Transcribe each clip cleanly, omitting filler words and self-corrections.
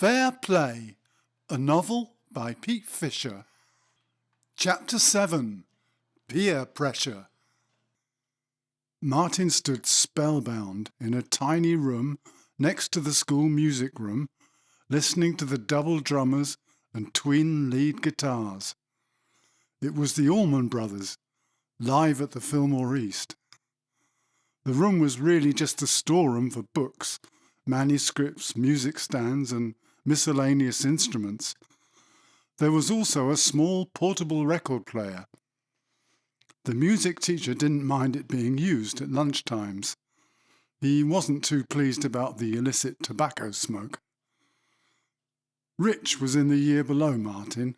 Fair Play, a novel by Pete Fisher. Chapter 7. Peer Pressure. Martin stood spellbound in a tiny room next to the school music room, listening to the double drummers and twin lead guitars. It was the Allman Brothers, live at the Fillmore East. The room was really just a storeroom for books, manuscripts, music stands and miscellaneous instruments. There was also a small portable record player. The music teacher didn't mind it being used at lunch times. He wasn't too pleased about the illicit tobacco smoke. Rich was in the year below Martin.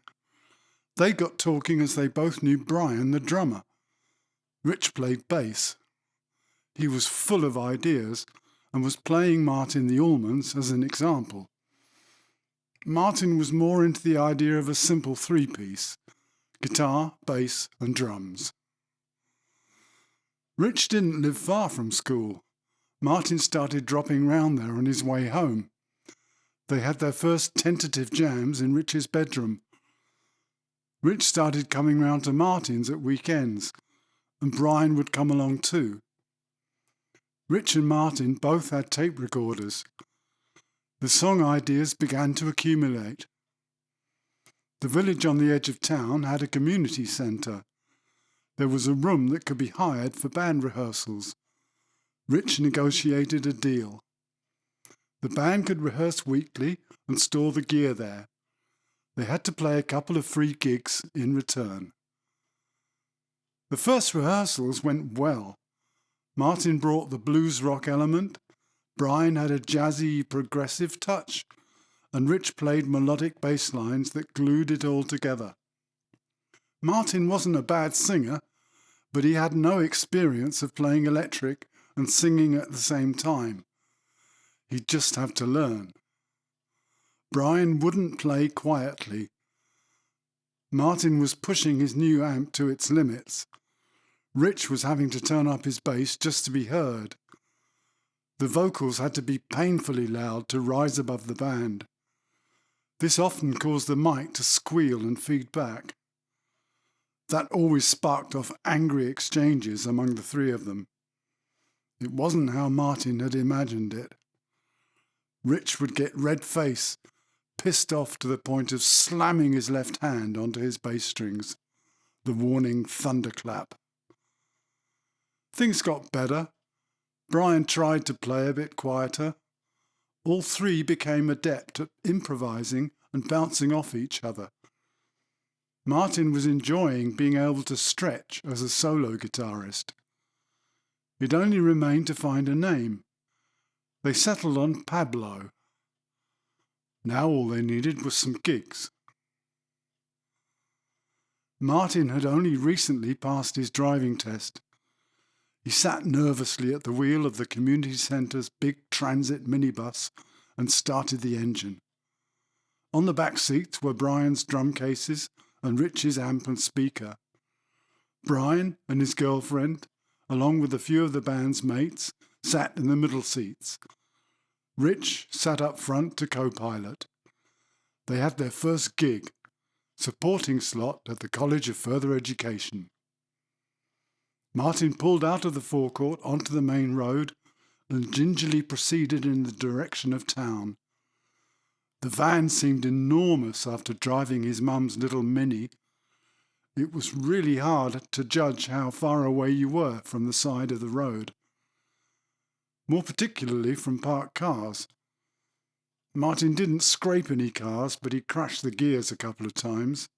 They got talking as they both knew Brian, the drummer. Rich played bass. He was full of ideas and was playing Martin the Allmans as an example. Martin was more into the idea of a simple three-piece: guitar, bass and drums. Rich didn't live far from school. Martin started dropping round there on his way home. They had their first tentative jams in Rich's bedroom. Rich started coming round to Martin's at weekends, and Brian would come along too. Rich and Martin both had tape recorders. The song ideas began to accumulate. The village on the edge of town had a community centre. There was a room that could be hired for band rehearsals. Rich negotiated a deal. The band could rehearse weekly and store the gear there. They had to play a couple of free gigs in return. The first rehearsals went well. Martin brought the blues rock element, Brian had a jazzy, progressive touch, and Rich played melodic bass lines that glued it all together. Martin wasn't a bad singer, but he had no experience of playing electric and singing at the same time. He'd just have to learn. Brian wouldn't play quietly. Martin was pushing his new amp to its limits. Rich was having to turn up his bass just to be heard. The vocals had to be painfully loud to rise above the band. This often caused the mic to squeal and feed back. That always sparked off angry exchanges among the three of them. It wasn't how Martin had imagined it. Rich would get red-faced, pissed off to the point of slamming his left hand onto his bass strings, the warning thunderclap. Things got better. Brian tried to play a bit quieter. All three became adept at improvising and bouncing off each other. Martin was enjoying being able to stretch as a solo guitarist. It only remained to find a name. They settled on Pablo. Now all they needed was some gigs. Martin had only recently passed his driving test. He sat nervously at the wheel of the community centre's big transit minibus and started the engine. On the back seats were Brian's drum cases and Rich's amp and speaker. Brian and his girlfriend, along with a few of the band's mates, sat in the middle seats. Rich sat up front to co-pilot. They had their first gig, supporting slot at the College of Further Education. Martin pulled out of the forecourt onto the main road and gingerly proceeded in the direction of town. The van seemed enormous after driving his mum's little Mini. It was really hard to judge how far away you were from the side of the road, more particularly from parked cars. Martin didn't scrape any cars, but he crashed the gears a couple of times.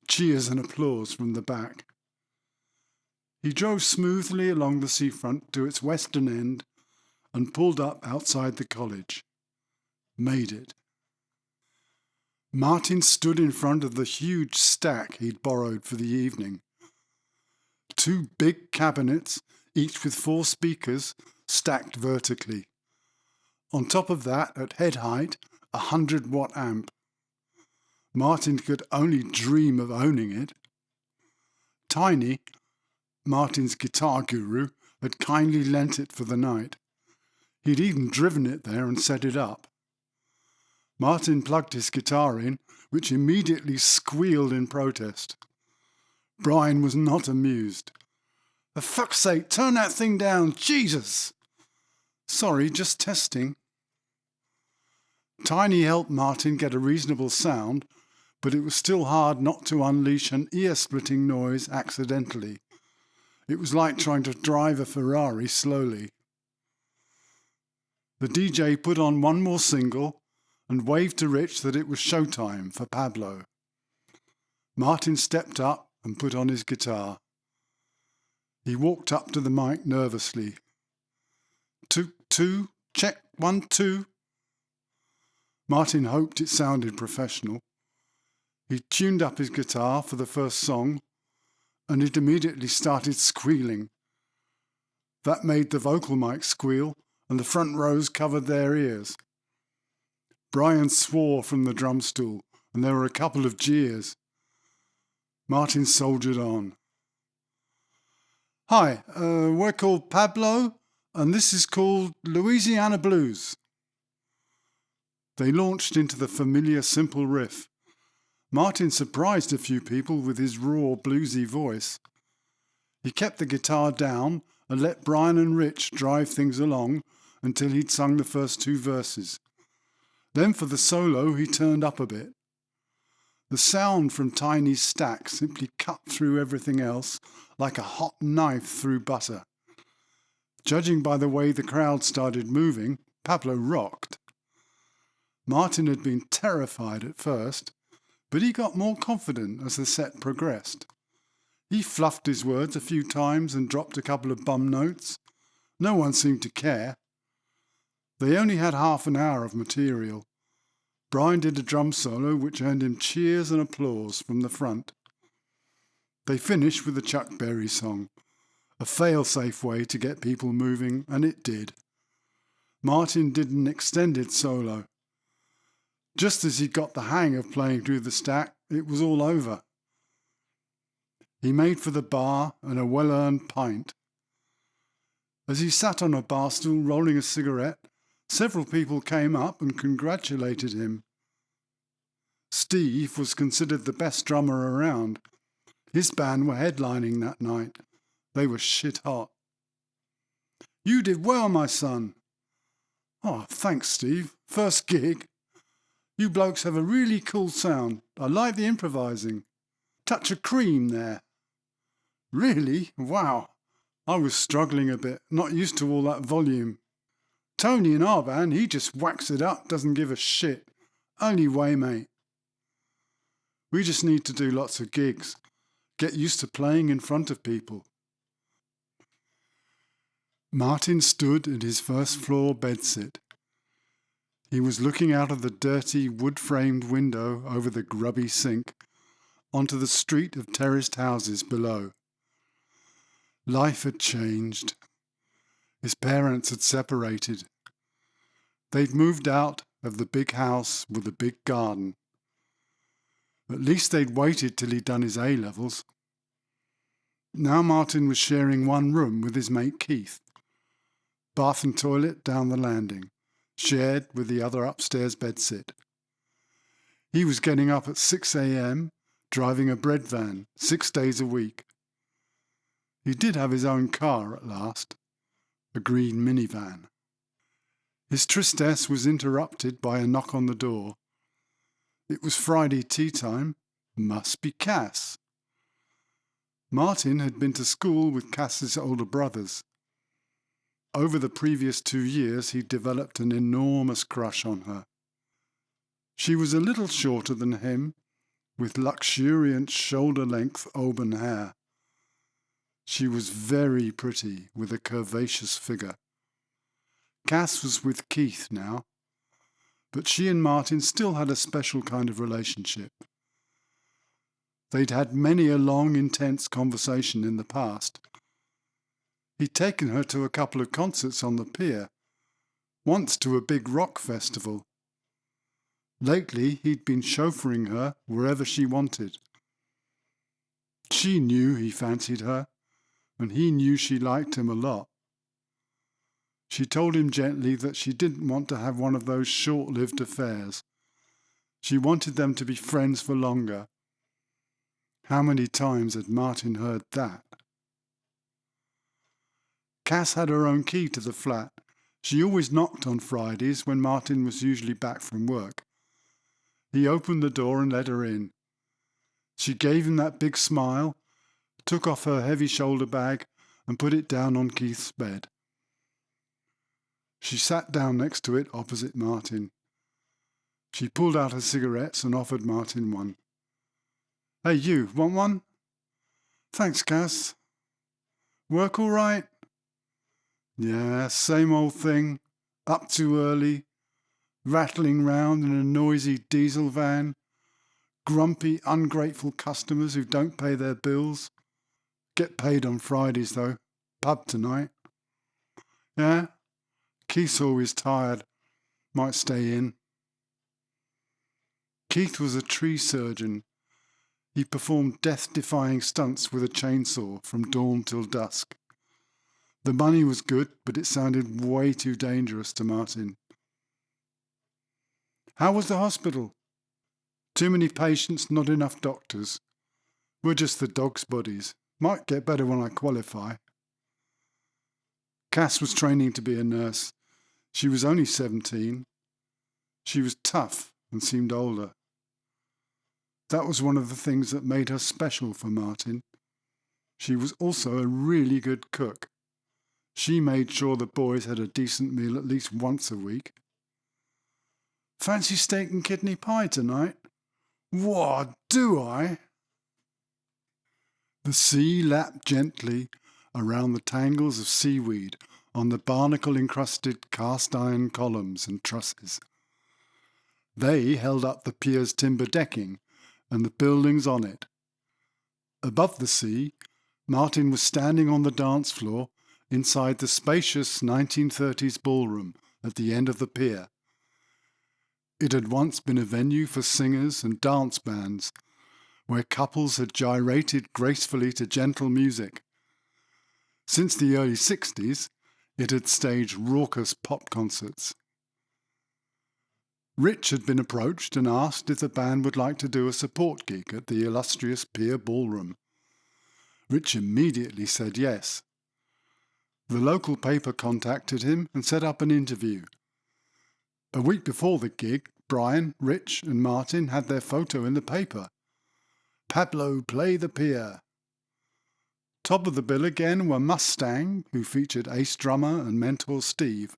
Cheers and applause from the back. He drove smoothly along the seafront to its western end and pulled up outside the college. Made it. Martin stood in front of the huge stack he'd borrowed for the evening. 2 big cabinets, each with 4 speakers, stacked vertically. On top of that, at head height, a 100-watt amp. Martin could only dream of owning it. Tiny, Martin's guitar guru, had kindly lent it for the night. He'd even driven it there and set it up. Martin plugged his guitar in, which immediately squealed in protest. Brian was not amused. "For fuck's sake, turn that thing down, Jesus!" "Sorry, just testing." Tiny helped Martin get a reasonable sound, but it was still hard not to unleash an ear-splitting noise accidentally. It was like trying to drive a Ferrari slowly. The DJ put on one more single and waved to Rich that it was showtime for Pablo. Martin stepped up and put on his guitar. He walked up to the mic nervously. Two, check, 1, 2. Martin hoped it sounded professional. He tuned up his guitar for the first song, and it immediately started squealing. That made the vocal mic squeal, and the front rows covered their ears. Brian swore from the drum stool, and there were a couple of jeers. Martin soldiered on. "Hi, we're called Pablo, and this is called Louisiana Blues." They launched into the familiar simple riff. Martin surprised a few people with his raw, bluesy voice. He kept the guitar down and let Brian and Rich drive things along until he'd sung the first 2 verses. Then for the solo he turned up a bit. The sound from Tiny's stack simply cut through everything else like a hot knife through butter. Judging by the way the crowd started moving, Pablo rocked. Martin had been terrified at first, but he got more confident as the set progressed. He fluffed his words a few times and dropped a couple of bum notes. No one seemed to care. They only had half an hour of material. Brian did a drum solo which earned him cheers and applause from the front. They finished with a Chuck Berry song, a fail-safe way to get people moving, and it did. Martin did an extended solo. Just as he got the hang of playing through the stack, it was all over. He made for the bar and a well-earned pint. As he sat on a bar stool rolling a cigarette, several people came up and congratulated him. Steve was considered the best drummer around. His band were headlining that night. They were shit hot. "You did well, my son." "Oh, thanks, Steve. First gig. You blokes have a really cool sound. I like the improvising. Touch of cream there." "Really? Wow. I was struggling a bit, not used to all that volume. Tony in our band, he just whacks it up, doesn't give a shit. Only way, mate. We just need to do lots of gigs. Get used to playing in front of people." Martin stood at his first floor bedsit. He was looking out of the dirty wood-framed window over the grubby sink onto the street of terraced houses below. Life had changed. His parents had separated. They'd moved out of the big house with the big garden. At least they'd waited till he'd done his A-levels. Now Martin was sharing one room with his mate Keith. Bath and toilet down the landing, shared with the other upstairs bedsit. He was getting up at 6 a.m, driving a bread van 6 days a week. He did have his own car at last, a green minivan. His tristesse was interrupted by a knock on the door. It was Friday tea time. Must be Cass. Martin had been to school with Cass's older brothers. Over the previous 2 years he'd developed an enormous crush on her. She was a little shorter than him, with luxuriant shoulder-length auburn hair. She was very pretty, with a curvaceous figure. Cass was with Keith now, but she and Martin still had a special kind of relationship. They'd had many a long, intense conversation in the past. He'd taken her to a couple of concerts on the Pier, once to a big rock festival. Lately he'd been chauffeuring her wherever she wanted. She knew he fancied her, and he knew she liked him a lot. She told him gently that she didn't want to have one of those short-lived affairs, She wanted them to be friends for longer. How many times had Martin heard that? Cass had her own key to the flat. She always knocked on Fridays when Martin was usually back from work. He opened the door and let her in. She gave him that big smile, took off her heavy shoulder bag and put it down on Keith's bed. She sat down next to it opposite Martin. She pulled out her cigarettes and offered Martin one. "Hey, you, want one?" "Thanks, Cass." "Work all right?" "Yeah, same old thing. Up too early. Rattling round in a noisy diesel van. Grumpy, ungrateful customers who don't pay their bills. Get paid on Fridays, though. Pub tonight." "Yeah? Keith's always tired. Might stay in." Keith was a tree surgeon. He performed death-defying stunts with a chainsaw from dawn till dusk. The money was good, but it sounded way too dangerous to Martin. "How was the hospital?" "Too many patients, not enough doctors. We're just the dog's bodies. Might get better when I qualify." Cass was training to be a nurse. She was only 17. She was tough and seemed older. That was one of the things that made her special for Martin. She was also a really good cook. She made sure the boys had a decent meal at least once a week. "Fancy steak and kidney pie tonight?" "What, do I?" The sea lapped gently around the tangles of seaweed on the barnacle-encrusted cast-iron columns and trusses. They held up the pier's timber decking and the buildings on it. Above the sea, Martin was standing on the dance floor inside the spacious 1930s ballroom at the end of the pier. It had once been a venue for singers and dance bands, where couples had gyrated gracefully to gentle music. Since the early 60s, it had staged raucous pop concerts. Rich had been approached and asked if the band would like to do a support gig at the illustrious Pier ballroom. Rich immediately said yes. The local paper contacted him and set up an interview. A week before the gig, Brian, Rich and Martin had their photo in the paper. "Pablo, play the Pier." Top of the bill again were Mustang, who featured ace drummer and mentor Steve.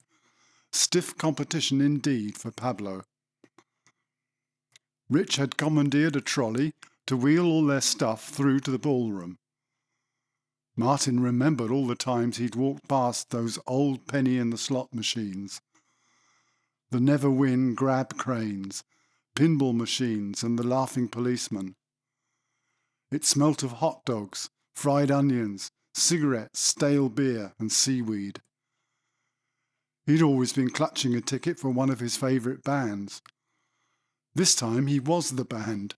Stiff competition indeed for Pablo. Rich had commandeered a trolley to wheel all their stuff through to the ballroom. Martin remembered all the times he'd walked past those old penny in the slot machines. The never-win grab cranes, pinball machines and the laughing policeman. It smelt of hot dogs, fried onions, cigarettes, stale beer and seaweed. He'd always been clutching a ticket for one of his favourite bands. This time he was the band.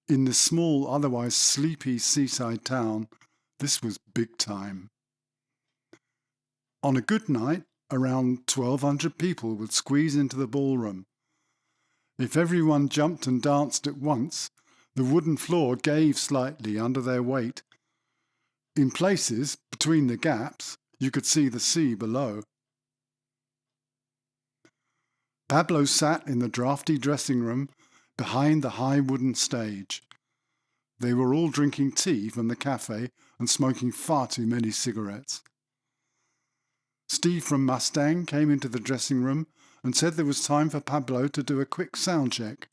In this small, otherwise sleepy seaside town, this was big time. On a good night, around 1,200 people would squeeze into the ballroom. If everyone jumped and danced at once, the wooden floor gave slightly under their weight. In places, between the gaps, you could see the sea below. Pablo sat in the draughty dressing room behind the high wooden stage. They were all drinking tea from the cafe and smoking far too many cigarettes. Steve from Mustang came into the dressing room and said there was time for Pablo to do a quick sound check.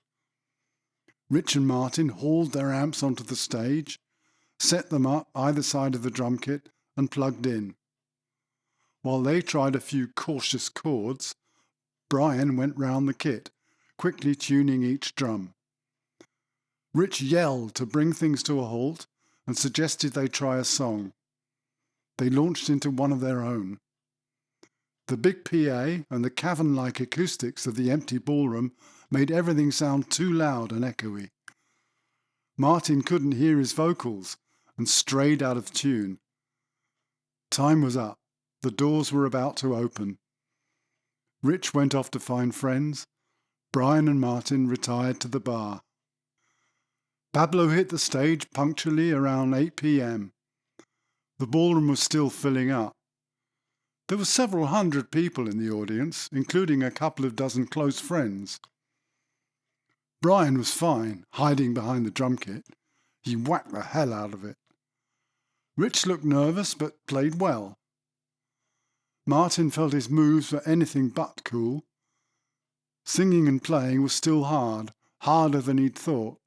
Rich and Martin hauled their amps onto the stage, set them up either side of the drum kit and plugged in. While they tried a few cautious chords, Brian went round the kit, quickly tuning each drum. Rich yelled to bring things to a halt and suggested they try a song. They launched into one of their own. The big PA and the cavern-like acoustics of the empty ballroom made everything sound too loud and echoey. Martin couldn't hear his vocals and strayed out of tune. Time was up. The doors were about to open. Rich went off to find friends. Brian and Martin retired to the bar. Pablo hit the stage punctually around 8 p.m. The ballroom was still filling up. There were several hundred people in the audience, including a couple of dozen close friends. Brian was fine, hiding behind the drum kit. He whacked the hell out of it. Rich looked nervous but played well. Martin felt his moves were anything but cool. Singing and playing was still hard, harder than he'd thought.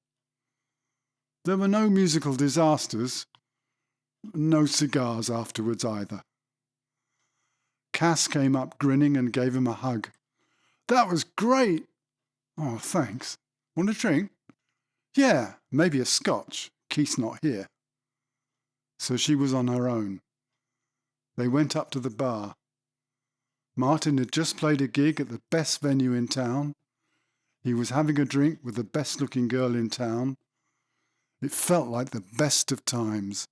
There were no musical disasters, no cigars afterwards either. Cass came up grinning and gave him a hug. "That was great!" "Oh, thanks. Want a drink?" "Yeah, maybe a scotch. Keith's not here." So she was on her own. They went up to the bar. Martin had just played a gig at the best venue in town. He was having a drink with the best-looking girl in town. It felt like the best of times.